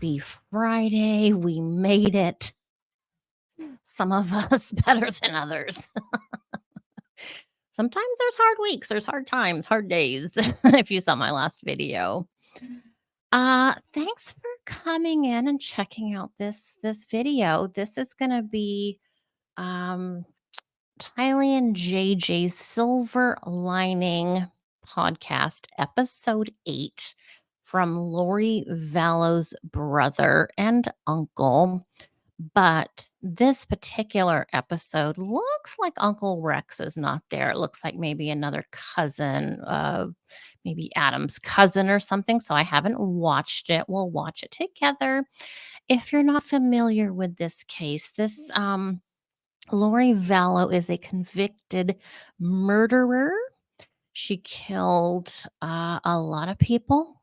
Happy Friday. We made it. Some of us better than others. Sometimes there's hard weeks, there's hard times, hard days, if you saw my last video. Thanks for coming in and checking out this video. This is gonna be um TYLEE and JJ's Silver Lining podcast, episode 8 from Lori Vallow's brother and uncle. But this particular episode looks like Uncle Rex is not there. It looks like maybe another cousin, maybe Adam's cousin or something. So I haven't watched it. We'll watch it together. If you're not familiar with this case, this Lori Vallow is a convicted murderer. She killed a lot of people.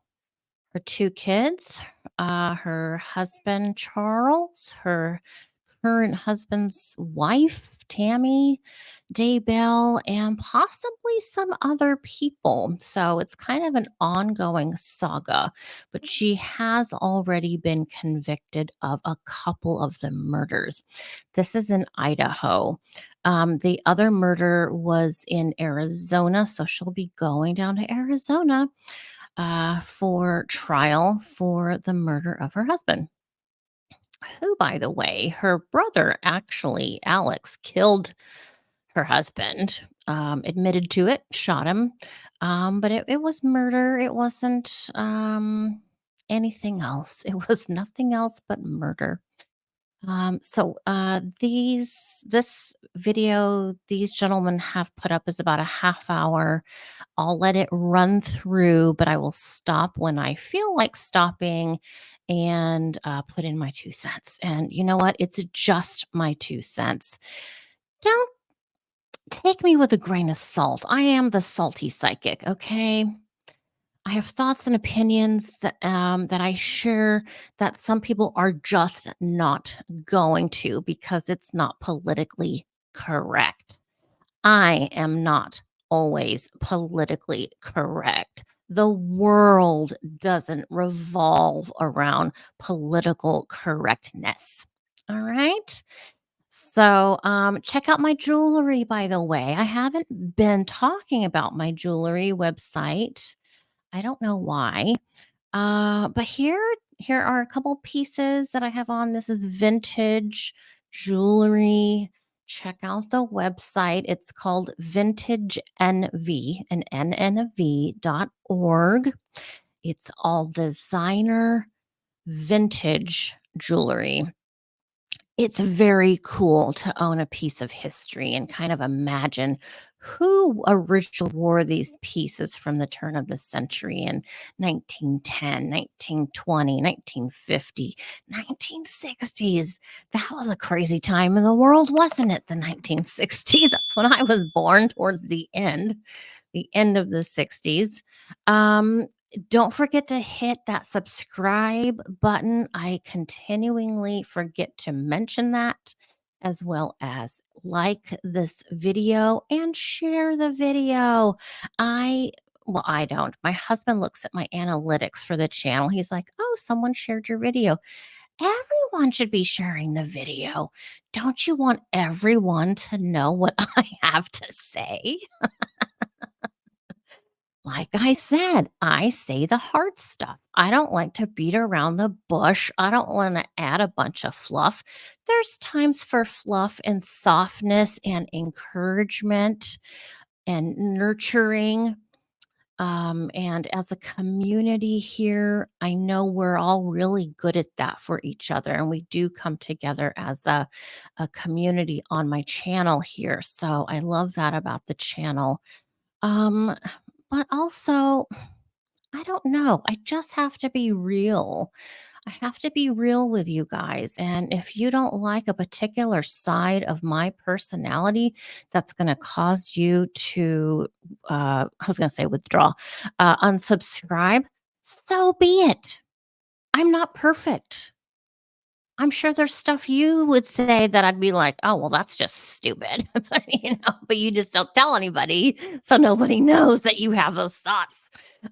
Her 2 kids, her husband, Charles, her current husband's wife, Tammy Daybell, and possibly some other people. So it's kind of an ongoing saga, but she has already been convicted of a couple of the murders. This is in Idaho. The other murder was in Arizona, so she'll be going down to Arizona for trial for the murder of her husband, who, by the way, her brother actually, Alex, killed her husband, admitted to it, shot him. But it was murder. It wasn't anything else. It was nothing else but murder. This video these gentlemen have put up is about a half hour. I'll let it run through, but I will stop when I feel like stopping and put in my 2 cents. And you know what? It's just my 2 cents. Don't take me with a grain of salt. I am the salty psychic, okay? I have thoughts and opinions that I share that some people are just not going to because it's not politically correct. I am not always politically correct. The world doesn't revolve around political correctness. All right. So, check out my jewelry, by the way. I haven't been talking about my jewelry website. I don't know why. But here are a couple pieces that I have on. This is vintage jewelry. Check out the website. It's called Vintage NV and nnv.org. It's all designer vintage jewelry. It's very cool to own a piece of history and kind of imagine who originally wore these pieces from the turn of the century in 1910, 1920, 1950, 1960s. That was a crazy time in the world, wasn't it? The 1960s. That's when I was born, towards the end of the 60s. Don't forget to hit that subscribe button. I continually forget to mention that, as well as like this video and share the video. I don't. My husband looks at my analytics for the channel. He's like, "Oh, someone shared your video." Everyone should be sharing the video. Don't you want everyone to know what I have to say? Like I said, I say the hard stuff. I don't like to beat around the bush. I don't want to add a bunch of fluff. There's times for fluff and softness and encouragement and nurturing. And as a community here, I know we're all really good at that for each other. And we do come together as a community on my channel here. So I love that about the channel. Um, but also, I don't know. I just have to be real. I have to be real with you guys. And if you don't like a particular side of my personality that's going to cause you to, I was going to say withdraw, unsubscribe, so be it. I'm not perfect. I'm sure there's stuff you would say that I'd be like, "Oh, well, that's just stupid." But you just don't tell anybody, so nobody knows that you have those thoughts.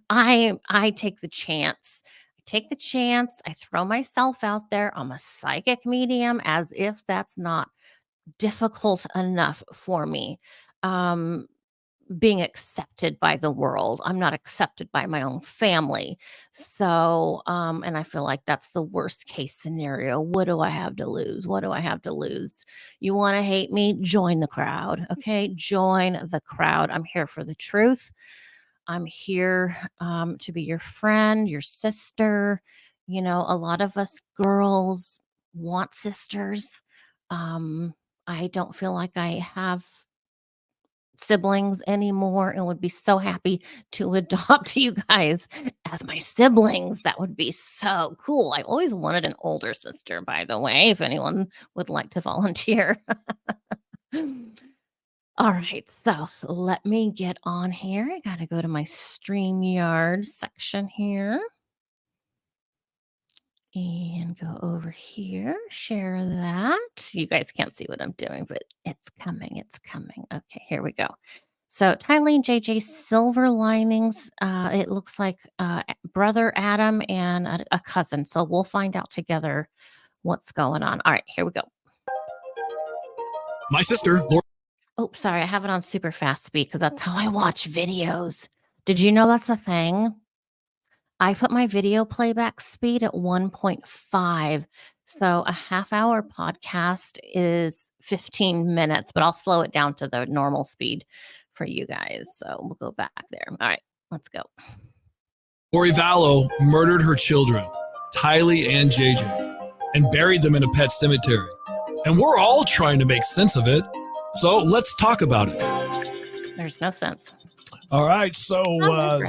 I take the chance. I take the chance. I throw myself out there. I'm a psychic medium, as if that's not difficult enough for me. Being accepted by the world. I'm not accepted by my own family. So, and I feel like that's the worst case scenario. What do I have to lose? What do I have to lose? You want to hate me? Join the crowd. Okay. Join the crowd. I'm here for the truth. I'm here to be your friend, your sister. You know, a lot of us girls want sisters. I don't feel like I have siblings anymore and would be so happy to adopt you guys as my siblings. That would be so cool. I always wanted an older sister, by the way, if anyone would like to volunteer. All right, so let me get on here. I got to go to my StreamYard section here and go over here, share that. You guys can't see what I'm doing, but it's coming. It's coming. Okay, here we go. So TYLEE and JJ silver linings. It looks like brother Adam and a cousin. So we'll find out together what's going on. All right, here we go. My sister, Laura. Oh, sorry, I have it on super fast speed because that's how I watch videos. Did you know that's a thing? I put my video playback speed at 1.5. So a half-hour podcast is 15 minutes, but I'll slow it down to the normal speed for you guys. So we'll go back there. All right, let's go. Vallow murdered her children, TYLEE and JJ, and buried them in a pet cemetery. And we're all trying to make sense of it. So let's talk about it. There's no sense. All right. So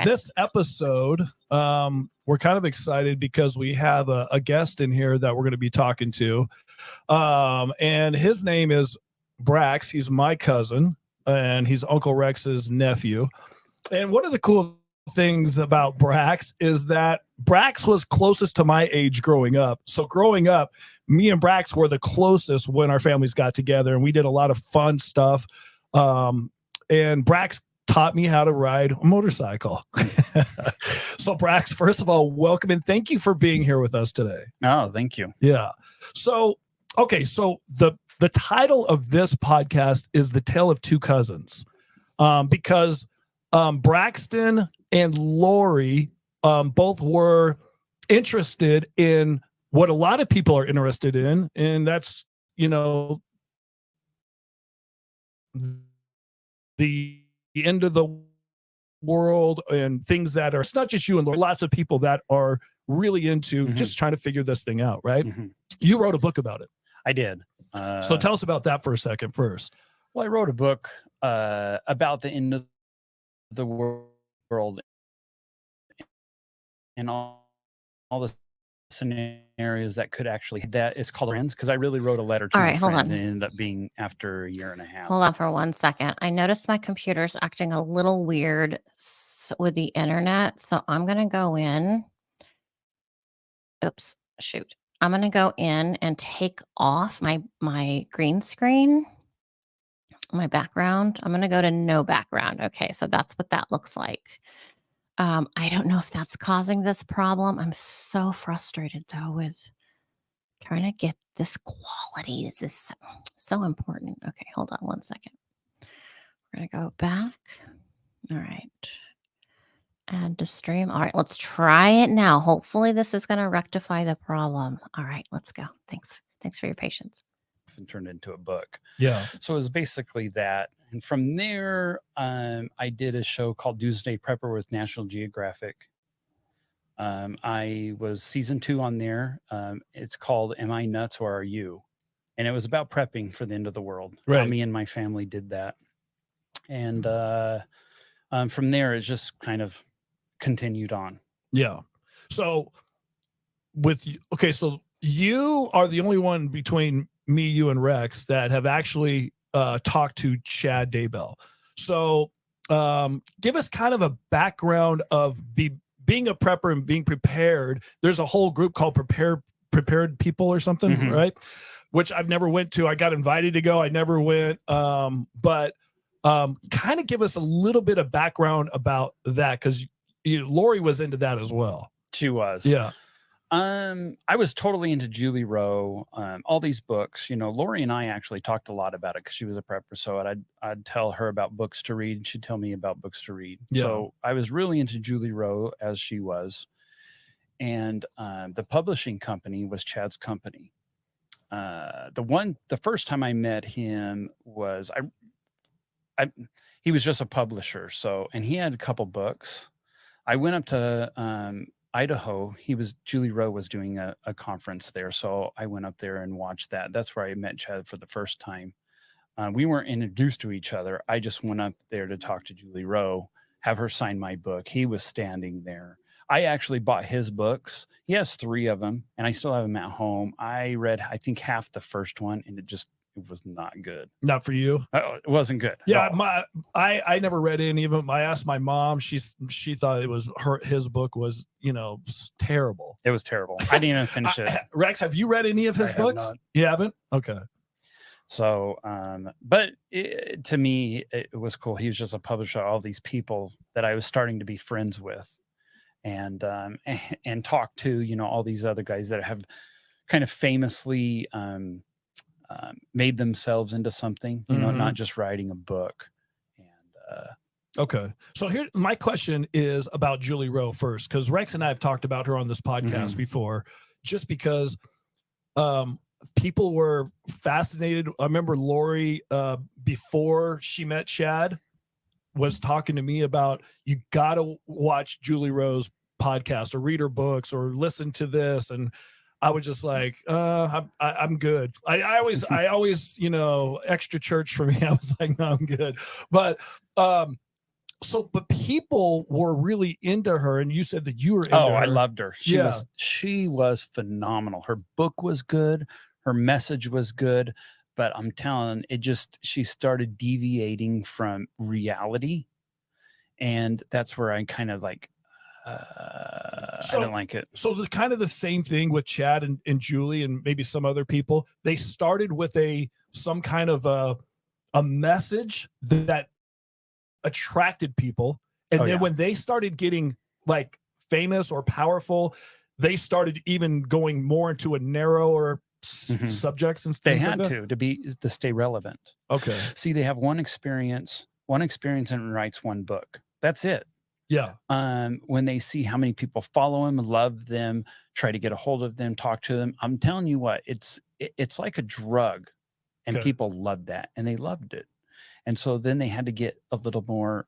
this episode, we're kind of excited because we have a guest in here that we're going to be talking to. And his name is Brax. He's my cousin, and he's Uncle Rex's nephew. And one of the cool things about Brax is that Brax was closest to my age growing up. So growing up, me and Brax were the closest when our families got together, and we did a lot of fun stuff. And Brax taught me how to ride a motorcycle. So Brax, first of all, welcome and thank you for being here with us today. Oh, thank you. Yeah. So, okay. So the title of this podcast is The Tale of Two Cousins, because Braxton and Lori both were interested in what a lot of people are interested in, and that's, you know, the end of the world and things that are, it's not just you and Lori, lots of people that are really into just trying to figure this thing out, right? You wrote a book about it. I did. So tell us about that for a second first. Well, I wrote a book about the end of the world and all the scenarios that could actually, that is called Friends, because I really wrote a letter to my friends, and it ended up being after a year and a half. Hold on for 1 second. I noticed my computer's acting a little weird with the internet, so I'm going to go in. Oops, shoot. I'm going to go in and take off my green screen, my background. I'm going to go to no background. Okay, so that's what that looks like. I don't know if that's causing this problem. I'm so frustrated, though, with trying to get this quality. This is so important. Okay, hold on 1 second. We're going to go back. All right. Add to stream. All right, let's try it now. Hopefully this is going to rectify the problem. All right, let's go. Thanks for your patience. And turned into a book. Yeah. So it was basically that. And from there, I did a show called Doomsday Prepper with National Geographic. I was season 2 on there. It's called Am I Nuts or Are You? And it was about prepping for the end of the world. Right. How me and my family did that. And from there, it just kind of continued on. Yeah. So so you are the only one between me, you, and Rex that have actually talked to Chad Daybell. So give us kind of a background of being a prepper and being prepared. There's a whole group called Prepared People or something, right? Which I've never went to. I got invited to go. I never went. But kind of give us a little bit of background about that, because Lori was into that as well. She was. Yeah. I was totally into Julie Rowe, all these books. Lori and I actually talked a lot about it because she was a prepper. So I'd tell her about books to read, and she'd tell me about books to read. Yeah. So I was really into Julie Rowe as she was, and the publishing company was Chad's company. The first time I met him was he was just a publisher. So, and he had a couple books. I went up to Idaho. Julie Rowe was doing a conference there. So I went up there and watched that. That's where I met Chad for the first time. We weren't introduced to each other. I just went up there to talk to Julie Rowe, have her sign my book. He was standing there. I actually bought his books. He has 3 of them, and I still have them at home. I read, I think, half the first one, and it was not good. Not for you? It wasn't good. Yeah, I never read any of them. I asked my mom. She thought it was his book was terrible. It was terrible. I didn't even finish it. Rex, have you read any of his books? Have not. You haven't? Okay. So, but to me, it was cool. He was just a publisher. All these people that I was starting to be friends with, and talk to, all these other guys that have kind of famously made themselves into something, not just writing a book. And okay. So here, my question is about Julie Rowe first, because Rex and I have talked about her on this podcast before, just because people were fascinated. I remember Lori, before she met Chad, was talking to me about, you got to watch Julie Rowe's podcast or read her books or listen to this. And I was just like, I'm good. I always, extra church for me. I was like, no, I'm good. But, but people were really into her, and you said that you were into her. I loved her. She was phenomenal. Her book was good. Her message was good. But I'm telling, she started deviating from reality. And that's where I kind of like, I don't like it. So the kind of the same thing with Chad and Julie and maybe some other people. They started with some kind of a message that attracted people. And then when they started getting like famous or powerful, they started even going more into a narrower subjects and stuff. They had to stay relevant. Okay. See, they have one experience and writes one book. That's it. Yeah. When they see how many people follow them, love them, try to get a hold of them, talk to them, I'm telling you what, it's like a drug, and people loved that, and they loved it. And so then they had to get a little more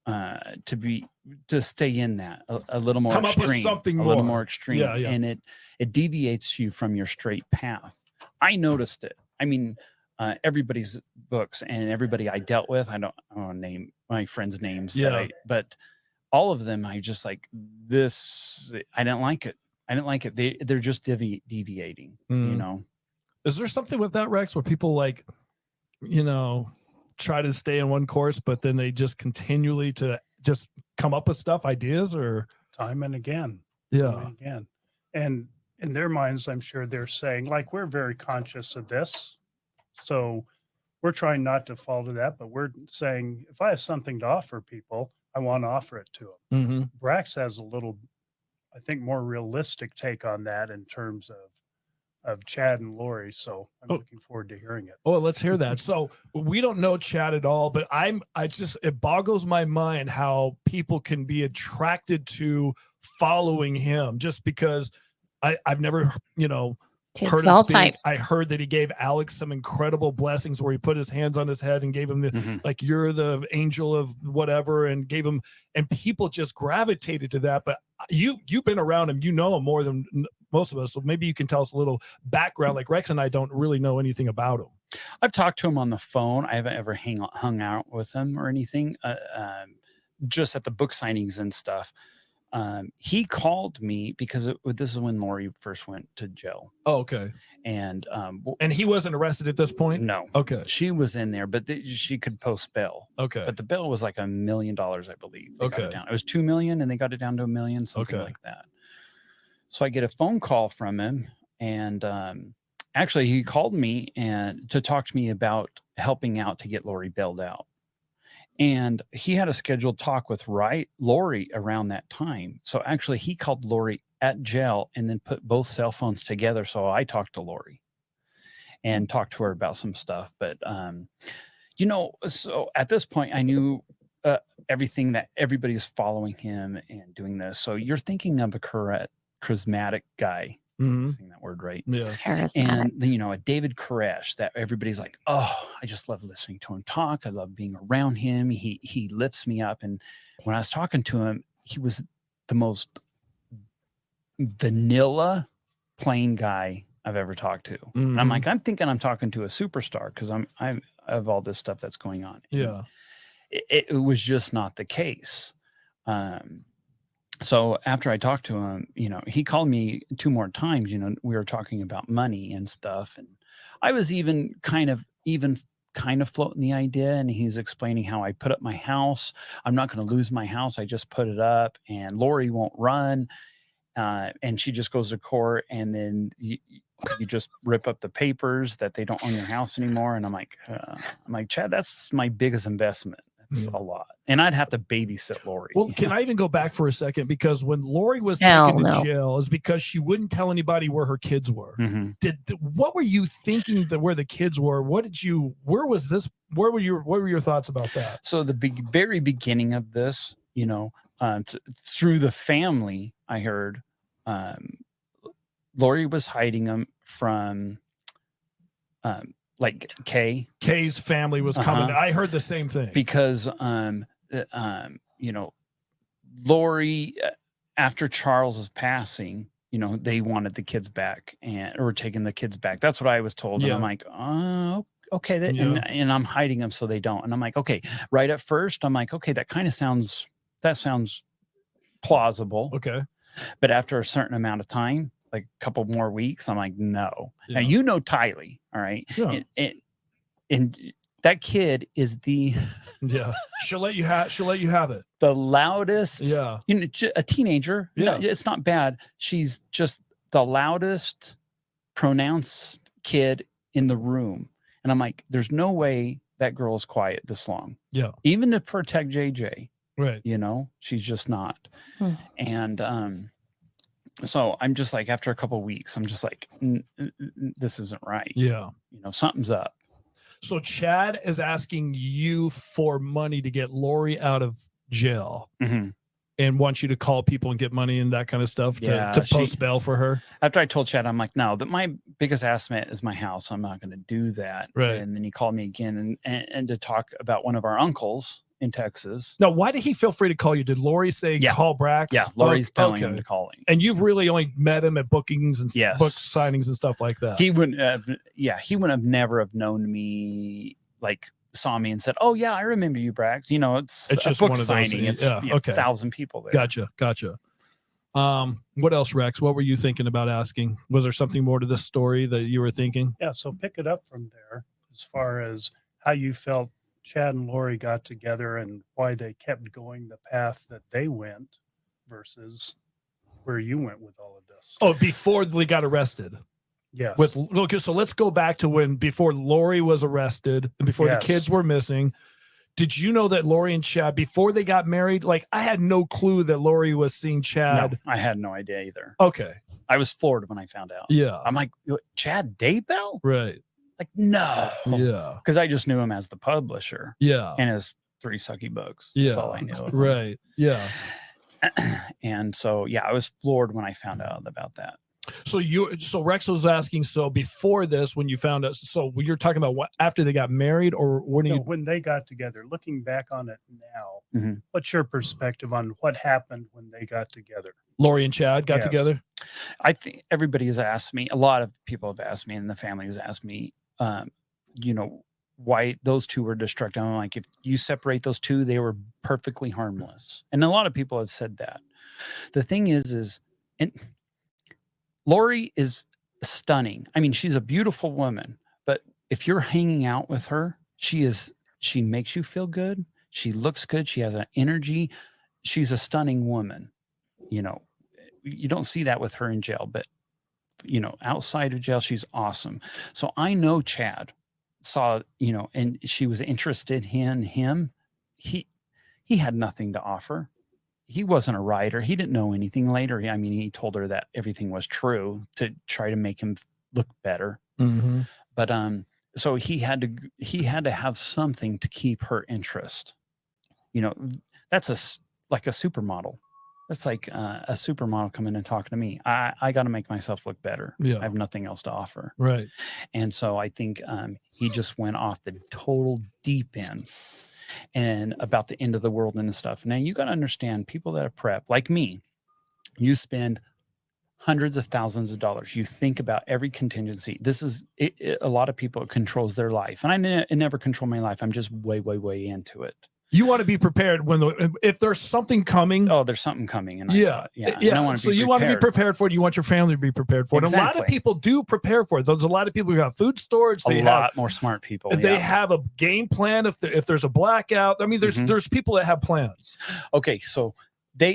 to stay in that a little more come extreme, up with something little more extreme. Yeah. And it deviates you from your straight path. I noticed it. I mean, everybody's books and everybody I dealt with, I don't want to name my friends' names, but all of them, I just like this. I didn't like it. They're just deviating, Is there something with that, Rex, where people like, try to stay in one course, but then they just continually to just come up with ideas, or time and again. And in their minds, I'm sure they're saying, like, we're very conscious of this, so we're trying not to fall to that, but we're saying, if I have something to offer people, I want to offer it to them. Brax has a little, I think, more realistic take on that in terms of Chad and Lori. So I'm looking forward to hearing it. Oh, let's hear that. So we don't know Chad at all, but it boggles my mind how people can be attracted to following him just because I've never, heard all him speak. types. I heard that he gave Alex some incredible blessings where he put his hands on his head and gave him the, like, you're the angel of whatever, and gave him, and people just gravitated to that. But you've been around him, him more than most of us. So maybe you can tell us a little background. Like Rex and I don't really know anything about him. I've talked to him on the phone. I haven't ever hung out with him or anything, just at the book signings and stuff. He called me because this is when Lori first went to jail. Oh, okay. And he wasn't arrested at this point? No. Okay. She was in there, but she could post bail. Okay. But the bail was like $1 million, I believe. They got it down. It was 2 million, and they got it down to $1 million, something like that. So I get a phone call from him, and actually he called me to talk to me about helping out to get Lori bailed out. And he had a scheduled talk with Lori around that time. So actually he called Lori at jail and then put both cell phones together. So I talked to Lori and talked to her about some stuff. But, you know, so at this point, I knew everything that everybody's following him and doing this. So you're thinking of a charismatic guy. Saying that word right. Yeah. Charismatic. And then, you know, a David Koresh that everybody's like, oh, I just love listening to him talk. I love being around him. He lifts me up. And when I was talking to him, he was the most vanilla, plain guy I've ever talked to. And I'm like, I'm thinking I'm talking to a superstar because I have all this stuff that's going on. Yeah. It was just not the case. So after I talked to him, you know, he called me 2 more times. You know, we were talking about money and stuff, and I was even kind of floating the idea. And he's explaining how I put up my house. I'm not going to lose my house. I just put it up, and Lori won't run, and she just goes to court, and then you just rip up the papers that they don't own your house anymore. And I'm like, Chad, that's my biggest investment. That's a lot. And I'd have to babysit Lori. Well, can I even go back for a second? Because when Lori was taken to jail, is because she wouldn't tell anybody where her kids were. What were you thinking that where the kids were? Where were your thoughts about that? So the very beginning of this, you know, through the family, I heard Lori was hiding them from like Kay's family was coming. I heard the same thing because you know, Lori, after Charles's passing, you know, they wanted the kids back or taking the kids back. That's what I was told. And I'm like, oh, okay. And I'm hiding them so they don't. And I'm like, okay. Right at first, I'm like, okay, that sounds plausible. Okay. But after a certain amount of time, like a couple more weeks, I'm like, no. Yeah. Now, you know, TYLEE, all right. Yeah. And that kid is she'll let you have it. The loudest. Yeah. You know, a teenager. Yeah. It's not bad. She's just the loudest pronounced kid in the room. And I'm like, there's no way that girl is quiet this long. Yeah. Even to protect JJ. Right. You know, she's just not. And so I'm just like, after a couple of weeks, I'm just like, this isn't right. Yeah. You know, something's up. So Chad is asking you for money to get Lori out of jail and wants you to call people and get money and that kind of stuff to post bail for her. After I told Chad, I'm like, no, that my biggest asset is my house. I'm not going to do that. Right. And then he called me again and to talk about one of our uncles in Texas. Now, why did he feel free to call you? Did Lori say call Brax? Yeah, Lori's telling him to call him. And you've really only met him at bookings and book signings and stuff like that. He wouldn't have never have known me, like saw me and said, oh yeah, I remember you, Brax. You know, it's just book one of signing. Those, it's okay. 1,000 people there. Gotcha. What else, Rex? What were you thinking about asking? Was there something more to this story that you were thinking? Yeah, so pick it up from there as far as how you felt Chad and Lori got together and why they kept going the path that they went versus where you went with all of this. Oh, before they got arrested. Yes. So let's go back to before Lori was arrested and before the kids were missing. Did you know that Lori and Chad, before they got married, like I had no clue that Lori was seeing Chad? No, I had no idea either. Okay. I was floored when I found out. Yeah. I'm like, Chad Daybell? Right. Like, no. Yeah. Because I just knew him as the publisher. Yeah. And his 3 sucky books. Yeah. That's all I knew. Right. Yeah. And so, I was floored when I found out about that. So Rex was asking, so before this, when you found out, so you're talking about what, after they got married or when they got together, looking back on it now, what's your perspective on what happened when they got together? Lori and Chad got together? I think everybody has asked me, a lot of people have asked me, and the family has asked me, you know, why those two were destructive. I'm like, if you separate those two, they were perfectly harmless. And a lot of people have said that. The thing is, and Lori is stunning. I mean, she's a beautiful woman, but if you're hanging out with her, she makes you feel good. She looks good. She has an energy. She's a stunning woman. You know, you don't see that with her in jail, but you know, outside of jail, she's awesome. So I know Chad saw, you know, and she was interested in him. He had nothing to offer. he wasn't a writer. He didn't know anything later. I mean, he told her that everything was true to try to make him look better. Mm-hmm. But so he had to have something to keep her interest. You know, that's like a supermodel. That's like a supermodel coming and talking to me. I got to make myself look better. Yeah. I have nothing else to offer. Right. And so I think he just went off the total deep end and about the end of the world and stuff. Now you got to understand, people that are prep like me, you spend hundreds of thousands of dollars. You think about every contingency. This is a lot of people, it controls their life. And I never control my life. I'm just way, way, way into it. You want to be prepared if there's something coming. Oh, there's something coming. And yeah. And I want to so you want to be prepared for it. You want your family to be prepared for it. Exactly. And a lot of people do prepare for it. There's a lot of people who have food storage. A lot more smart people. They have a game plan if there's a blackout. I mean, there's people that have plans. Okay, so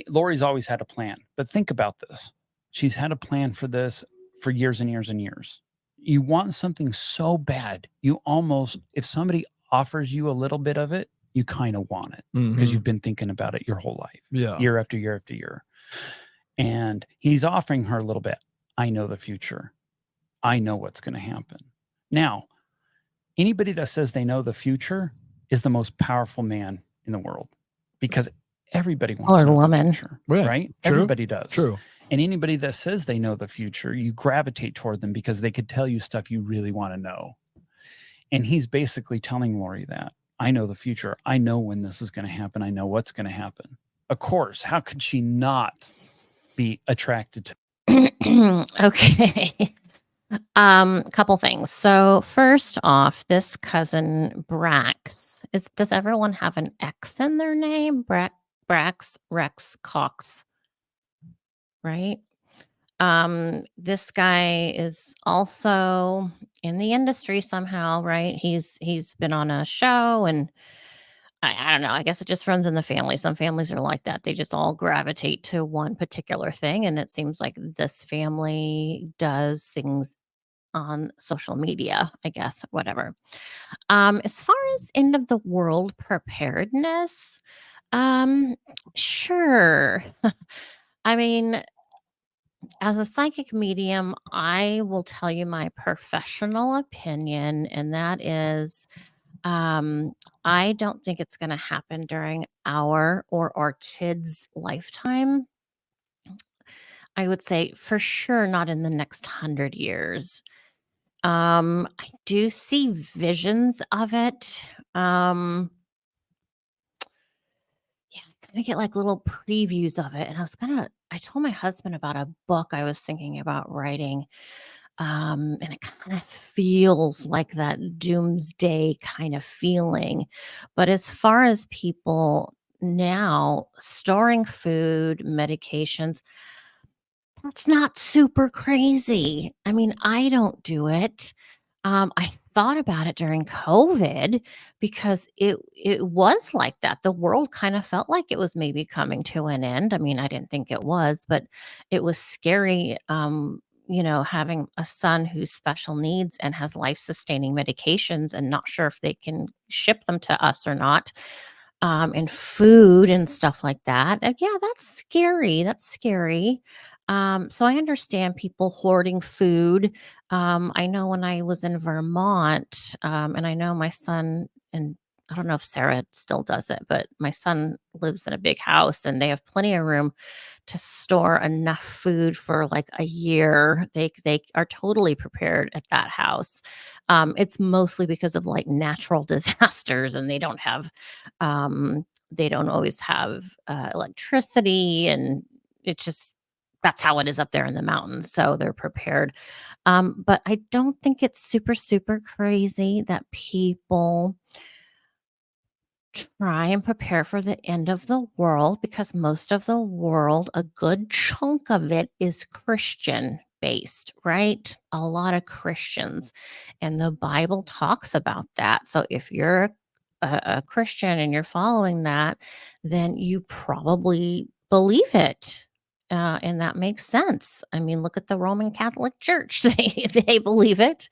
Lori's always had a plan. But think about this. She's had a plan for this for years and years and years. You want something so bad, you almost, if somebody offers you a little bit of it, you kind of want it because you've been thinking about it your whole life, year after year after year. And he's offering her a little bit. I know the future. I know what's going to happen. Now, anybody that says they know the future is the most powerful man in the world, because everybody wants to know the future, right? True. Everybody does. True. And anybody that says they know the future, you gravitate toward them because they could tell you stuff you really want to know. And he's basically telling Lori that. I know the future. I know when this is going to happen. I know what's going to happen. Of course, how could she not be attracted to? Okay. Couple things. So first off, this cousin Brax does everyone have an X in their name? Brax, Rex, Cox, right? This guy is also in the industry somehow, right? He's been on a show, and I don't know. I guess it just runs in the family. Some families are like that. They just all gravitate to one particular thing. And it seems like this family does things on social media, I guess, whatever. As far as end of the world preparedness, sure. I mean, as a psychic medium, I will tell you my professional opinion, and that is I don't think it's going to happen during our or our kids' lifetime. I would say for sure not in the next 100 years. I do see visions of it. Yeah, I kind of get like little previews of it. And I told my husband about a book I was thinking about writing. And it kind of feels like that doomsday kind of feeling. But as far as people now storing food, medications, that's not super crazy. I mean, I don't do it. I thought about it during COVID because it was like that. The world kind of felt like it was maybe coming to an end. I mean, I didn't think it was, but it was scary. Having a son who's special needs and has life-sustaining medications and not sure if they can ship them to us or not, and food and stuff like that. Yeah, that's scary. That's scary. So I understand people hoarding food. I know when I was in Vermont, and I know my son, and I don't know if Sarah still does it, but my son lives in a big house and they have plenty of room to store enough food for like a year. They are totally prepared at that house. It's mostly because of like natural disasters, and they don't always have electricity, and it's just that's how it is up there in the mountains. So they're prepared. But I don't think it's super, super crazy that people try and prepare for the end of the world, because most of the world, a good chunk of it is Christian based, right? A lot of Christians. And the Bible talks about that. So if you're a Christian and you're following that, then you probably believe it. And that makes sense. I mean, look at the Roman Catholic Church. They believe it.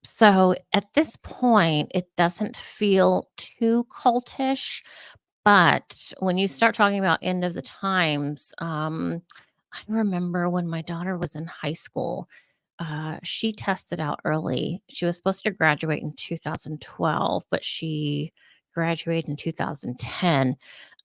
So at this point, it doesn't feel too cultish, But when you start talking about end of the times, I remember when my daughter was in high school, she tested out early. She was supposed to graduate in 2012, but she graduated in 2010.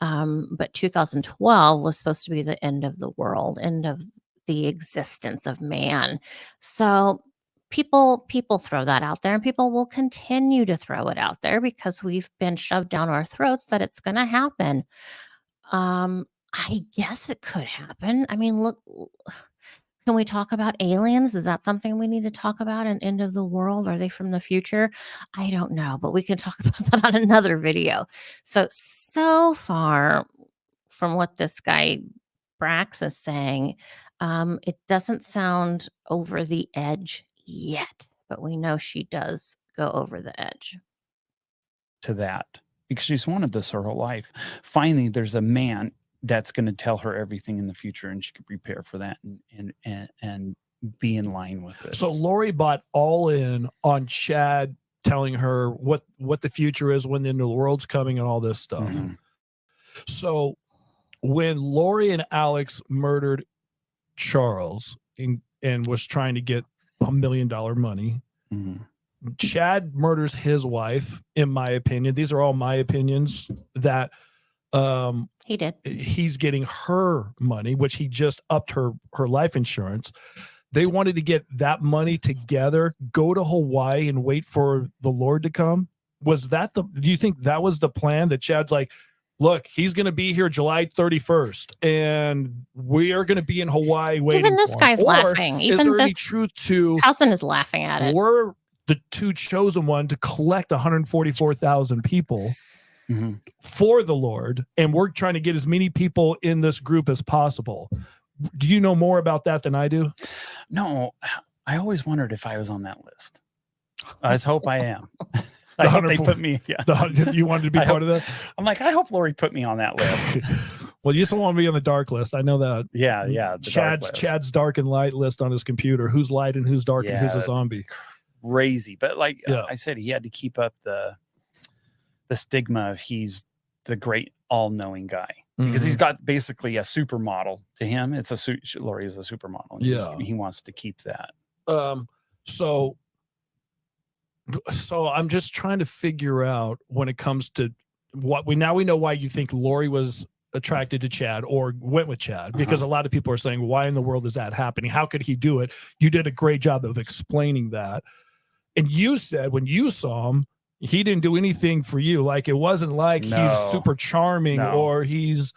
But 2012 was supposed to be the end of the world, end of the existence of man. So people throw that out there, and people will continue to throw it out there because we've been shoved down our throats that it's going to happen. um I guess it could happen. I mean, look, can we talk about aliens? Is that something we need to talk about? An end of the world? Are they from the future? I don't know, but we can talk about that on another video. So far from what this guy Brax is saying, it doesn't sound over the edge yet, but we know she does go over the edge. To that, because she's wanted this her whole life. Finally, there's a man that's going to tell her everything in the future, and she can prepare for that and be in line with it. So Lori bought all in on Chad telling her what the future is, when the end of the world's coming, and all this stuff. Mm-hmm. So when Lori and Alex murdered Charles and was trying to get $1 million money, Mm-hmm. Chad murders his wife, in my opinion. These are all my opinions, that He did. he's getting her money, which he just upped her life insurance. They wanted to get that money together, go to Hawaii and wait for the Lord to come. Was that do you think that was the plan, that Chad's like, look, he's going to be here July 31st and we are going to be in Hawaii waiting Even this for him? guy's Or laughing. is Even there any this truth to cousin is laughing at it. we're the two chosen one to collect 144,000 people Mm-hmm. for the Lord, and we're trying to get as many people in this group as possible? Do you know more about that than I do? No, I always wondered if I was on that list. I just hope I am. I hope they put me. Yeah, You wanted to be part of that? I'm like, I hope Lori put me on that list. Well, you still want to be on the dark list. I know that. Yeah. The Chad's dark and light list on his computer. Who's light and who's dark, and who's a zombie. Crazy. But like Yeah. I said, he had to keep up the stigma of he's the great all-knowing guy, because he's got basically a supermodel to him. It's Lori is a supermodel. Yeah. He wants to keep that. So I'm just trying to figure out, when it comes to what we know why you think Lori was attracted to Chad or went with Chad, because a lot of people are saying, why in the world is that happening? How could he do it? You did a great job of explaining that. And you said when you saw him, he didn't do anything for you. Like, it wasn't like he's super charming or he's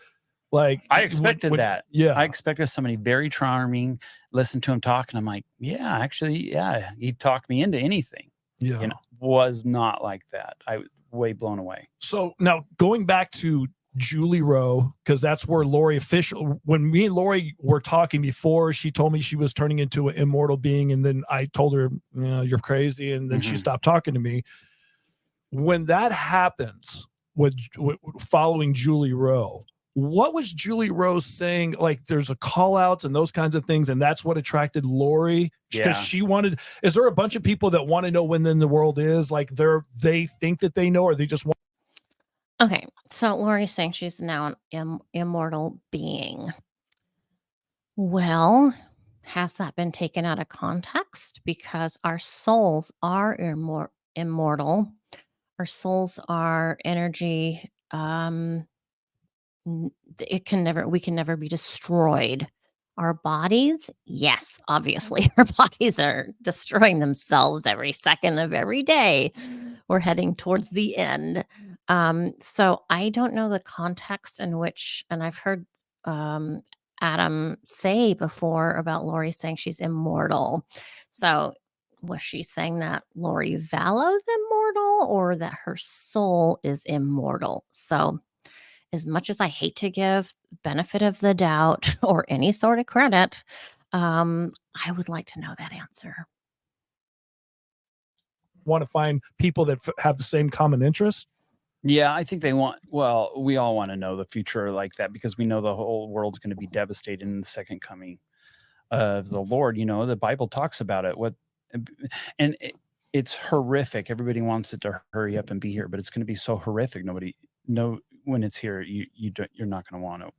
like, I expected that. Yeah. I expected somebody very charming, listen to him talk, and I'm like, yeah, actually, yeah, he talked me into anything. Yeah. You know, was not like that. I was way blown away. So now going back to Julie Rowe, because that's where Lori when me and Lori were talking before, she told me she was turning into an immortal being, and then I told her, you're crazy, and then she stopped talking to me. When that happens with following Julie Rowe, what was Julie Rowe saying? Like, there's a call outs and those kinds of things, and that's what attracted Lori, because she wanted. Is there a bunch of people that want to know when then the world is? Like, they think that they know, or they just want. Okay, so Lori's saying she's now an immortal being. Well, has that been taken out of context? Because our souls are immortal. Our souls are energy. We can never be destroyed. Our bodies, yes, obviously, our bodies are destroying themselves every second of every day. We're heading towards the end. So I don't know the context in which, and I've heard Adam say before about Lori saying she's immortal. So was she saying that Lori Vallow's immortal, or that her soul is immortal? So as much as I hate to give benefit of the doubt or any sort of credit, I would like to know that answer. Want to find people that have the same common interest? Yeah, I think we all want to know the future like that, because we know the whole world's going to be devastated in the second coming of the Lord. You know, the Bible talks about it. It's horrific. Everybody wants it to hurry up and be here, but it's going to be so horrific. when it's here, you're not going to want it.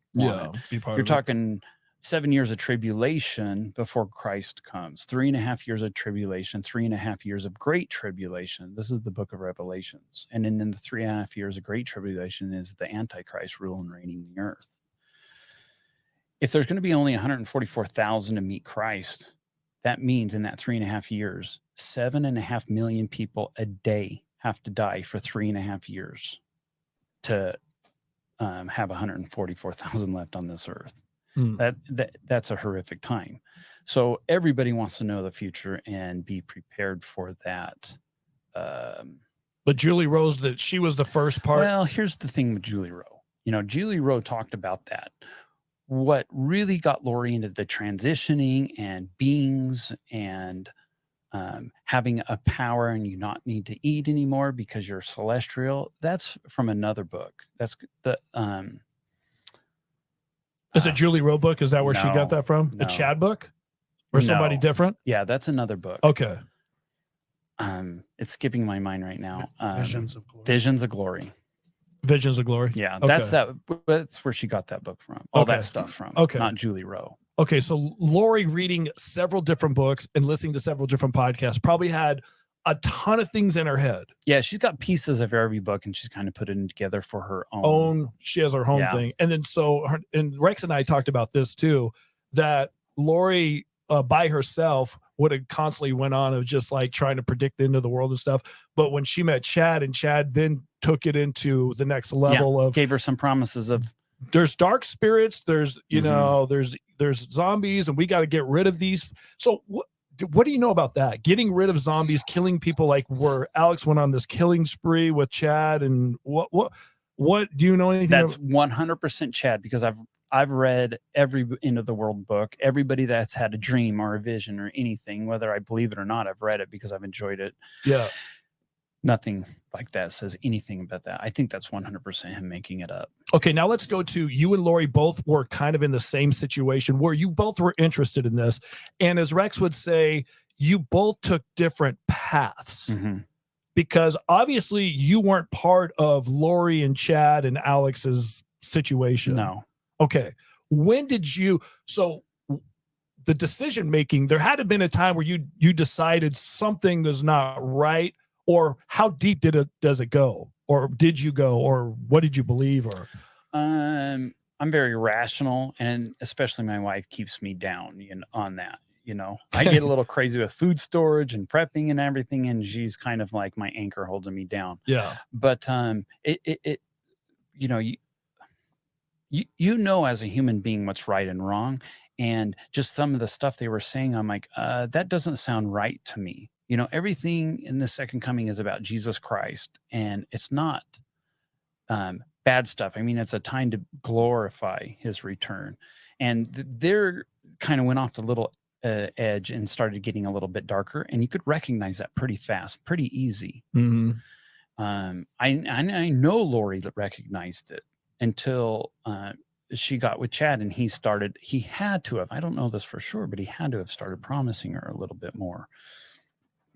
Be part You're of talking 7 years of tribulation before Christ comes, 3.5 years of tribulation, 3.5 years of great tribulation. This is the book of Revelations. And then in the 3.5 years of great tribulation is the Antichrist rule and reigning the earth. If there's going to be only 144,000 to meet Christ, that means in that 3.5 years, 7.5 million people a day have to die for 3.5 years to have 144,000 left on this earth. That's a horrific time. So everybody wants to know the future and be prepared for that. But Julie Rose, that she was the first part. Well, here's the thing with Julie Rowe. Julie Rowe talked about that. What really got Lori into the transitioning and beings and having a power and you not need to eat anymore because you're celestial, that's from another book. That's the is it Julie Rowe book? Is that where she got that from? No. A Chad book? Or somebody different? Yeah, that's another book. Okay. It's skipping my mind right now. Visions of Glory. Visions of Glory. Visions of Glory. Yeah, okay. that's where she got that book from. All Okay. that stuff from. Okay. Not Julie Rowe. Okay, so Lori reading several different books and listening to several different podcasts probably had a ton of things in her head. Yeah, she's got pieces of every book and she's kind of put it together for her own. She has her own thing. And then and Rex and I talked about this too, that Lori by herself would have constantly went on of just like trying to predict the end of the world and stuff. But when she met Chad, and Chad then took it into the next level of gave her some promises of there's dark spirits, there's there's zombies, and we got to get rid of these. So what do you know about that? Getting rid of zombies, killing people, like where Alex went on this killing spree with Chad, and what do you know anything? That's 100% Chad, because I've read every end of the world book. Everybody that's had a dream or a vision or anything, whether I believe it or not, I've read it because I've enjoyed it. Yeah. Nothing like that says anything about that. I think that's 100% him making it up. Okay, now let's go to you and Lori both were kind of in the same situation where you both were interested in this. And as Rex would say, you both took different paths because obviously you weren't part of Lori and Chad and Alex's situation. No. Okay. When did so the decision making, there had to have been a time where you decided something was not right, or how deep does it go, or did you go, or what did you believe? Or I'm very rational, and especially my wife keeps me down on that. I get a little crazy with food storage and prepping and everything, and she's kind of like my anchor holding me down. Yeah. But as a human being what's right and wrong, and just some of the stuff they were saying, I'm like, that doesn't sound right to me. Everything in the second coming is about Jesus Christ, and it's not bad stuff. I mean, it's a time to glorify his return. And they're kind of went off the little edge and started getting a little bit darker, and you could recognize that pretty fast, pretty easy. I know Lori that recognized it until she got with Chad, and he had to have, I don't know this for sure, but he had to have started promising her a little bit more.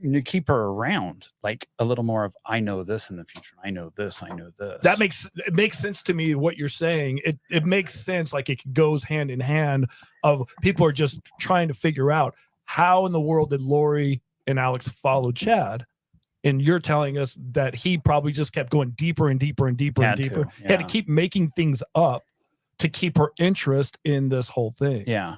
To keep her around, like a little more of, I know this in the future. I know this. I know this. It makes sense to me what you're saying. It makes sense. Like it goes hand in hand of people are just trying to figure out how in the world did Lori and Alex follow Chad? And you're telling us that he probably just kept going deeper and deeper and deeper and deeper. He had to keep making things up to keep her interest in this whole thing. Yeah.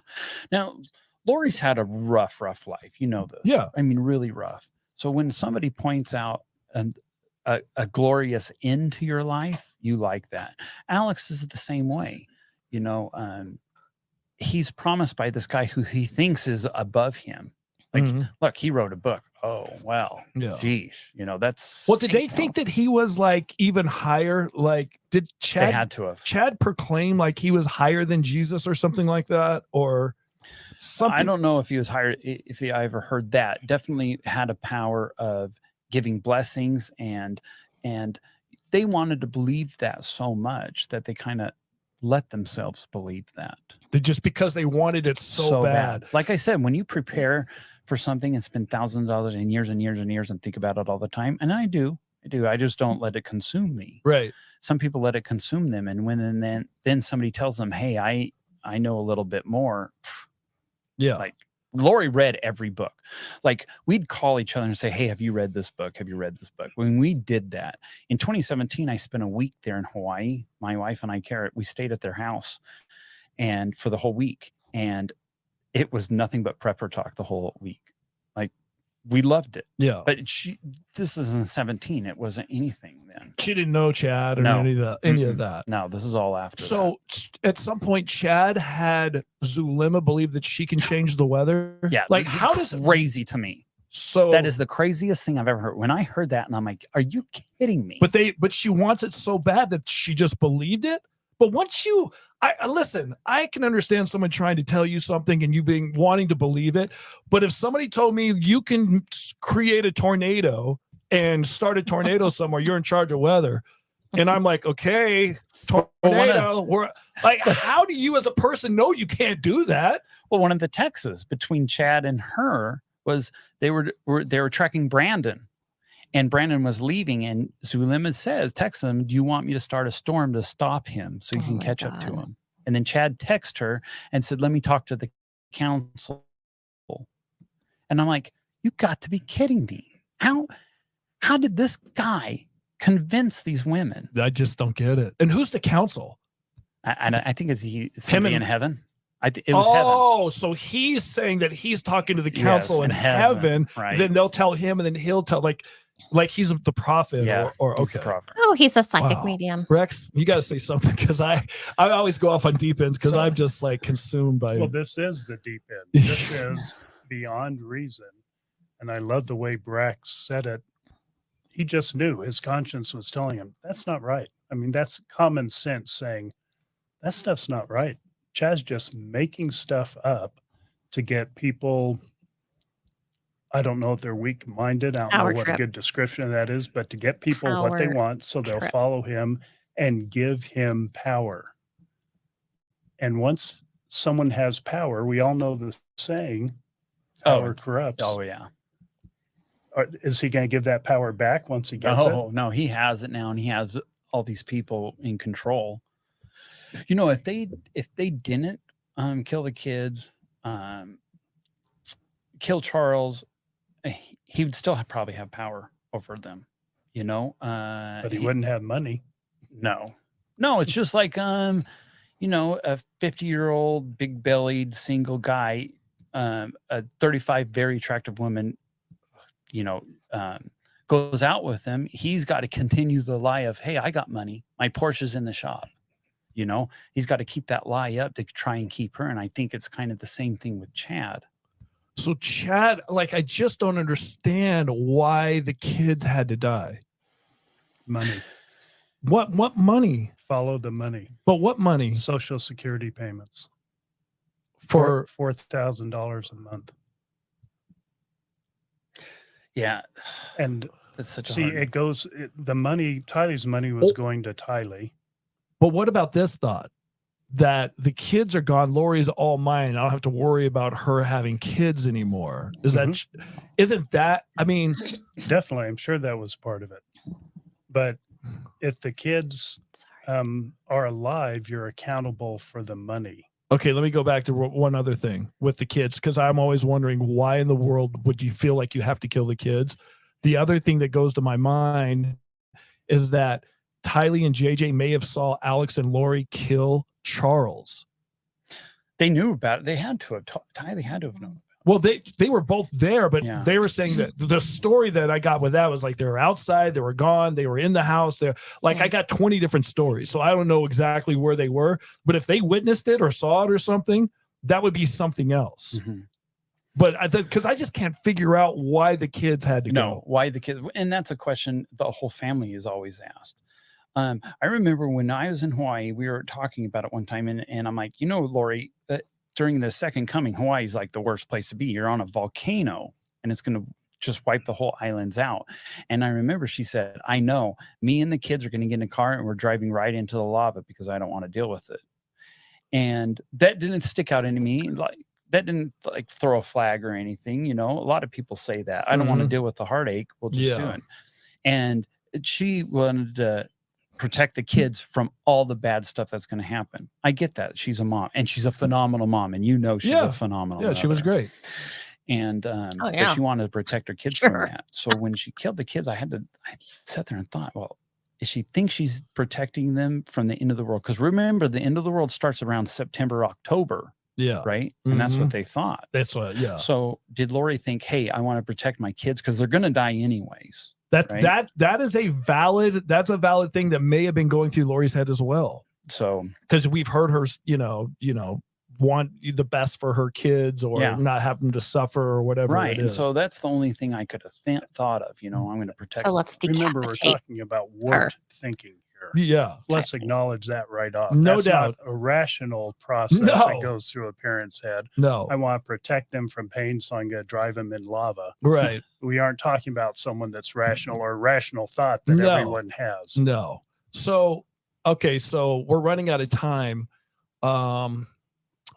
Now, Lori's had a rough life. You know this. Yeah. I mean, really rough. So when somebody points out a glorious end to your life, you like that. Alex is the same way. He's promised by this guy who he thinks is above him. Like, look, he wrote a book. Oh, well, geez, that's. Well, did they think that he was like even higher? Like, did Chad? They had to have. Chad proclaim like he was higher than Jesus or something like that, or something? I don't know if he was higher. If I ever heard that, definitely had a power of giving blessings, and they wanted to believe that so much that they kind of let themselves believe that. Just because they wanted it so bad. Like I said, when you prepare for something and spend thousands of dollars and years and years and years and think about it all the time, and I do I do. I just don't let it consume me. Right. Some people let it consume them, and when then somebody tells them, "Hey, I know a little bit more." Yeah. Like Lori read every book. Like we'd call each other and say, "Hey, have you read this book? Have you read this book?" When we did that in 2017, I spent a week there in Hawaii. My wife and I, Carrot, we stayed at their house, and for the whole week, and it was nothing but prepper talk the whole week. Like we loved it. Yeah. But this is in 17. It wasn't anything then. She didn't know Chad or No. any of that. No, this is all after. So at some point, Chad had Zulema believe that she can change the weather. Yeah. Like how does crazy to me. So that is the craziest thing I've ever heard. When I heard that, and I'm like, "Are you kidding me?" But she wants it so bad that she just believed it. But once listen, I can understand someone trying to tell you something and you wanting to believe it. But if somebody told me you can create a tornado and start a tornado somewhere, you're in charge of weather, and I'm like, okay, tornado. We're like, how do you as a person know you can't do that? Well, one of the texts between Chad and her was they were tracking Brandon. And Brandon was leaving, and Zulema texts him, "Do you want me to start a storm to stop him so you can catch up to him?" And then Chad texted her and said, "Let me talk to the council." And I'm like, "You got to be kidding me. How did this guy convince these women?" I just don't get it. And who's the council? I think it's somebody in heaven. It was heaven. So he's saying that he's talking to the council in heaven. Right. Then they'll tell him, and then he'll tell like he's the prophet. Yeah, or he's okay. the prophet. Oh, he's a psychic medium. Rex, you got to say something because I always go off on deep ends because I'm just like consumed by. Well, this is the deep end. This is beyond reason, and I love the way Brax said it. He just knew his conscience was telling him that's not right. I mean, that's common sense saying that stuff's not right. Chad's just making stuff up to get people. I don't know if they're weak-minded. I don't know what a good description of that is, but to get people what they want so they'll follow him and give him power. And once someone has power, we all know the saying, power corrupts. Oh, yeah. Is he going to give that power back once he gets it? No, he has it now, and he has all these people in control. You know, if they didn't kill the kids, kill Charles, he would still probably have power over them, you know. But he wouldn't have money. No, it's just like a 50-year-old big-bellied single guy, a 35 very attractive woman, goes out with him. He's got to continue the lie of, "Hey, I got money. My Porsche's in the shop." He's got to keep that lie up to try and keep her. And I think it's kind of the same thing with Chad. So Chad, like, I just don't understand why the kids had to die. Money. What money? Follow the money. But what money? Social Security payments. For $4,000 a month. Yeah. And that's such the money, Tylee's money was going to TYLEE. But what about this thought? That the kids are gone, Lori's all mine. I don't have to worry about her having kids anymore. Isn't that, I mean, definitely, I'm sure that was part of it. But if the kids are alive, you're accountable for the money. Okay, let me go back to one other thing with the kids, because I'm always wondering why in the world would you feel like you have to kill the kids? The other thing that goes to my mind is that TYLEE and JJ may have saw Alex and Lori kill Charles. They knew about it. They had to have. TYLEE had to have known. Well, they were both there, but they were saying that the story that I got with that was like they were outside, they were gone, they were in the house. They're like, I got 20 different stories, so I don't know exactly where they were. But if they witnessed it or saw it or something, that would be something else. Mm-hmm. But because I just can't figure out why the kids had to go. Why the kids, and that's a question the whole family is always asked. I remember when I was in Hawaii, we were talking about it one time, and I'm like, Lori, during the second coming, Hawaii is like the worst place to be. You're on a volcano, and it's going to just wipe the whole islands out. And I remember she said, "I know, me and the kids are going to get in a car, and we're driving right into the lava because I don't want to deal with it." And that didn't stick out into me. Like, that didn't like throw a flag or anything. A lot of people say that. I don't want to deal with the heartache. We'll just do it. And she wanted to protect the kids from all the bad stuff that's going to happen. I get that. She's a mom, and she's a phenomenal mom, and she's a phenomenal Yeah, she was mother. great. And but she wanted to protect her kids from that. So when she killed the kids, I sat there and thought, well, is she think she's protecting them from the end of the world? Because remember, the end of the world starts around September, October. Yeah. Right. And that's what they thought. That's what, yeah. So did Lori think, hey, I want to protect my kids because they're going to die anyways? That is a valid thing that may have been going through Lori's head as well. So because we've heard her, want the best for her kids or not have them to suffer or whatever. Right. It and is. so that's the only thing I could have thought of, I'm going to protect. So let's remember, we're talking about warped thinking here. Yeah. Let's acknowledge that right off. No That's doubt. not a rational process that goes through a parent's head. No. I want to protect them from pain, so I'm going to drive them in lava. Right. We aren't talking about someone that's rational or rational thought that everyone has. No. So, okay. So we're running out of time.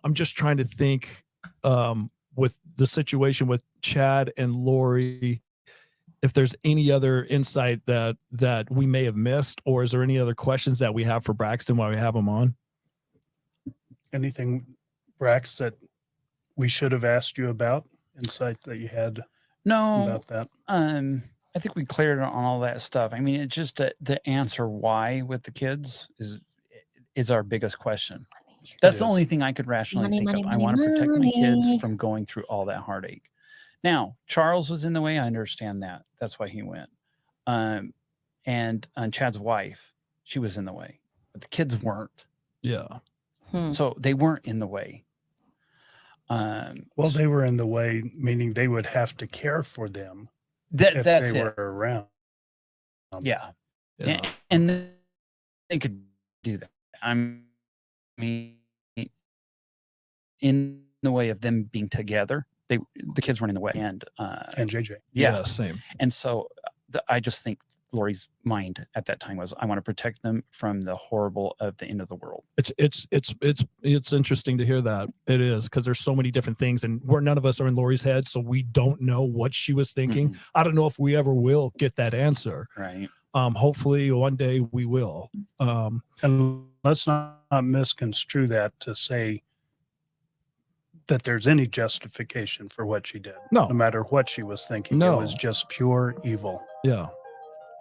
I'm just trying to think with the situation with Chad and Lori, if there's any other insight that we may have missed, or is there any other questions that we have for Braxton while we have him on? Anything, Brax, that we should have asked you about, insight that you had about that? I think we cleared on all that stuff. I mean, it's just the answer why with the kids is our biggest question. That's the only thing I could rationally think of. I want to protect my kids from going through all that heartache. Now, Charles was in the way. I understand that. That's why he went. And Chad's wife, she was in the way, but the kids weren't. Yeah. So they weren't in the way. Well, they were in the way, meaning they would have to care for them if they were around. Yeah. And they could do that. I mean, in the way of them being together, the kids weren't in the way. And JJ. Yeah, same. And so I just think Lori's mind at that time was, I want to protect them from the horrible of the end of the world. It's interesting to hear that. It is, because there's so many different things, and none of us are in Lori's head, so we don't know what she was thinking. I don't know if we ever will get that answer. Right. Hopefully one day we will. And let's not misconstrue that to say that there's any justification for what she did. No matter what she was thinking. It was just pure evil. Yeah.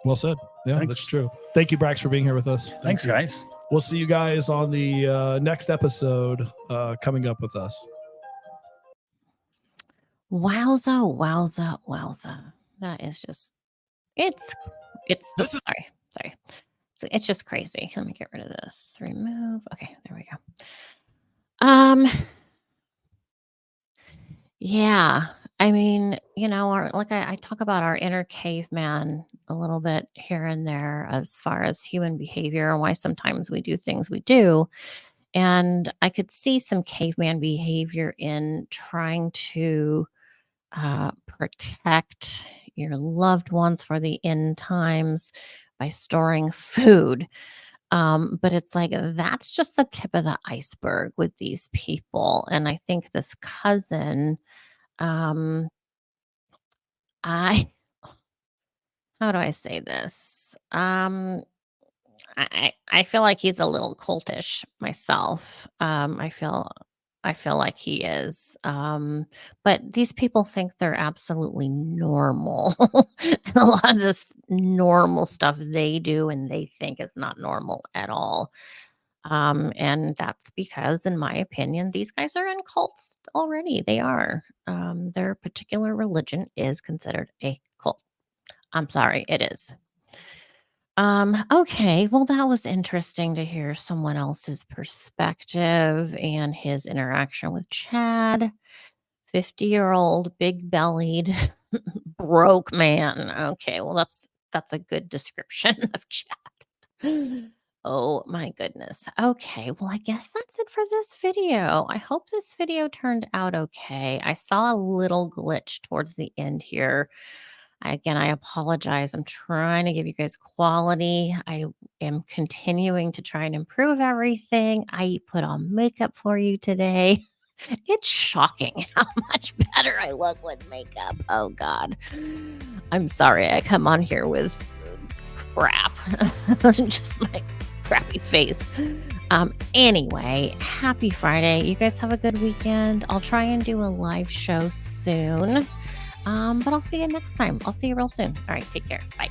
Well said. Yeah, Thanks. That's true. Thank you, Brax, for being here with us. Thanks, guys. We'll see you guys on the next episode coming up with us. Wowza. That is just, it's sorry. It's just crazy. Let me get rid of this. Remove. Okay, there we go. Yeah, I mean, I talk about our inner caveman a little bit here and there as far as human behavior and why sometimes we do things we do. And I could see some caveman behavior in trying to protect your loved ones for the end times by storing food. But it's like, that's just the tip of the iceberg with these people. And I think this cousin, how do I say this? I feel like he's a little cultish myself. I feel like he is. But these people think they're absolutely normal. And a lot of this normal stuff they do and they think is not normal at all. And that's because, in my opinion, these guys are in cults already. They are. Their particular religion is considered a cult. I'm sorry, it is. Okay, well, that was interesting to hear someone else's perspective and his interaction with Chad. 50-year-old, big-bellied, broke man. Okay, well, that's a good description of Chad. Oh my goodness. Okay, well, I guess that's it for this video. I hope this video turned out okay. I saw a little glitch towards the end here. I apologize. I'm trying to give you guys quality. I am continuing to try and improve everything. I put on makeup for you today. It's shocking how much better I look with makeup. Oh God. I'm sorry I come on here with crap. Just my crappy face. Anyway, happy Friday. You guys have a good weekend. I'll try and do a live show soon. But I'll see you next time. I'll see you real soon. All right, take care. Bye.